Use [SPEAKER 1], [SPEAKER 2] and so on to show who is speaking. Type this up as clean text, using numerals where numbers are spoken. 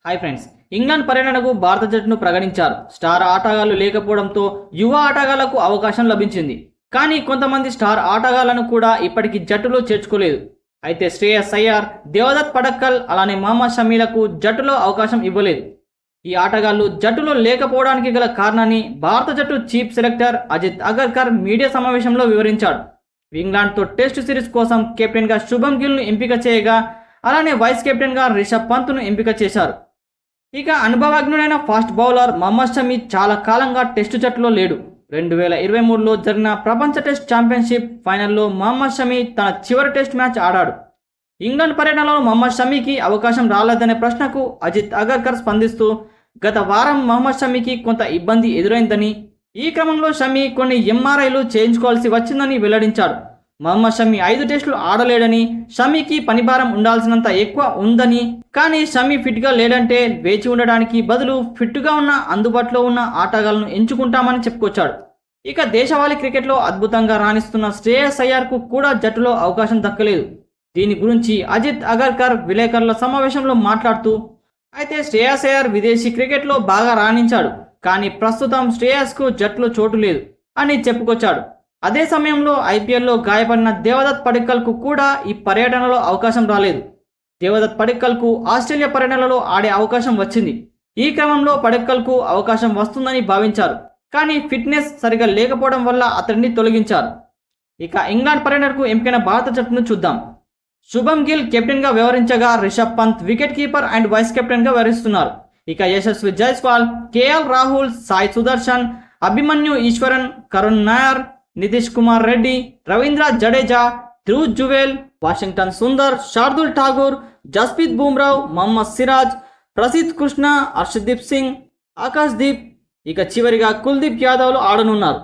[SPEAKER 1] Hi friends. England పర్యటనకు భారత జట్టును ప్రకటించారు. స్టార్ ఆటగాళ్లు లేకపోవడంతో యువ ఆటగాళ్లకు అవకాశం లభించింది. కానీ కొంతమంది స్టార్ ఆటగాళ్లను కూడా ఇప్పటికీ జట్టులో చేర్చుకోలేదు. అయితే శ్రేయస్ అయ్యర్, దేవదత్ పడక్కల్ అలానే మహమ్మద్ షమీలకు జట్టులో అవకాశం ఇవ్వలేదు. ఈ ఆటగాళ్లు జట్టులో లేకపోవడానికి గల కారణాన్ని భారత జట్టు chief selector Ajit Agarkar media సమావేశంలో వివరించాడు. ఇంగ్లాండ్తో టెస్ట్ సిరీస్ కోసం కెప్టెన్గా శుభం గిల్ను ఎంపిక చేయగా అలానే వైస్ కెప్టెన్గా రిషబ్ పంత్ను ఎంపిక చేశారు. ఇక అనుభవజ్ఞుడైన ఫాస్ట్ బౌలర్ మహమ్మద్ షమీ చాలా కాలంగా టెస్టు జట్టులో లేడు. 2023లో జరిగిన ప్రపంచ టెస్ట్ ఛాంపియన్షిప్ ఫైనల్లో మహమ్మద్ షమీ తన చివరి టెస్ట్ మ్యాచ్ ఆడాడు. ఇంగ్లాండ్ పర్యటనలో మహమ్మద్ షమీకి అవకాశం రాలేదనే ప్రశ్నకు అజిత్ అగర్కర్ స్పందిస్తూ గత వారం మహమ్మద్ షమీకి కొంత ఇబ్బంది ఎదురైందని, ఈ క్రమంలో షమీ కొన్ని ఎంఆర్ఐలు చేయించుకోవాల్సి వచ్చిందని వెల్లడించాడు. మహమ్మద్ షమీ 5 టెస్టులు ఆడలేడని, షమీకి పనిభారం ఉండాల్సినంత ఎక్కువ ఉందని, కానీ షమీ ఫిట్గా లేడంటే వేచి ఉండడానికి బదులు ఫిట్గా ఉన్న అందుబాటులో ఉన్న ఆటగాళ్లను ఎంచుకుంటామని చెప్పుకొచ్చాడు. ఇక దేశవాళీ క్రికెట్లో అద్భుతంగా రాణిస్తున్న శ్రేయస్ అయ్యర్కు కూడా జట్టులో అవకాశం దక్కలేదు. దీని గురించి అజిత్ అగర్కర్ విలేకరుల సమావేశంలో మాట్లాడుతూ, అయితే శ్రేయస్ అయ్యర్ విదేశీ క్రికెట్లో బాగా రాణించాడు, కానీ ప్రస్తుతం శ్రేయస్కు జట్టులో చోటు లేదు అని చెప్పుకొచ్చాడు. అదే సమయంలో ఐపీఎల్లో గాయపడిన దేవదత్ పడిక్కల్కు కూడా ఈ పర్యటనలో అవకాశం రాలేదు. దేవదత్ పడిక్కల్కు ఆస్ట్రేలియా పర్యటనలో ఆడే అవకాశం వచ్చింది. ఈ క్రమంలో పడిక్కల్కు అవకాశం వస్తుందని భావించారు, కానీ ఫిట్నెస్ సరిగా లేకపోవడం వల్ల అతడిని తొలగించారు. ఇక ఇంగ్లాండ్ పర్యటనకు ఎంపికైన భారత జట్టును చూద్దాం. శుభం గిల్ కెప్టెన్గా వ్యవహరించగా Rishabh Pant wicket keeper and vice కెప్టెన్గా వ్యవహరిస్తున్నారు. ఇక యశస్వి జైస్వాల్, కేఎల్ రాహుల్, సాయి సుదర్శన్, అభిమన్యు ఈశ్వరన్, కరుణ్ నాయర్, నితీష్ కుమార్ రెడ్డి, రవీంద్ర జడేజా, ధ్రువ్ జువేల్, వాషింగ్టన్ సుందర్, శార్దుల్ ఠాగూర్, జస్ప్రీత్ బుమ్రావ్, మహమ్మద్ సిరాజ్, ప్రసిద్ధ్ కృష్ణ, హర్షదీప్ సింగ్, ఆకాశ్ దీప్, ఇక చివరిగా కుల్దీప్ యాదవ్లు ఆడనున్నారు.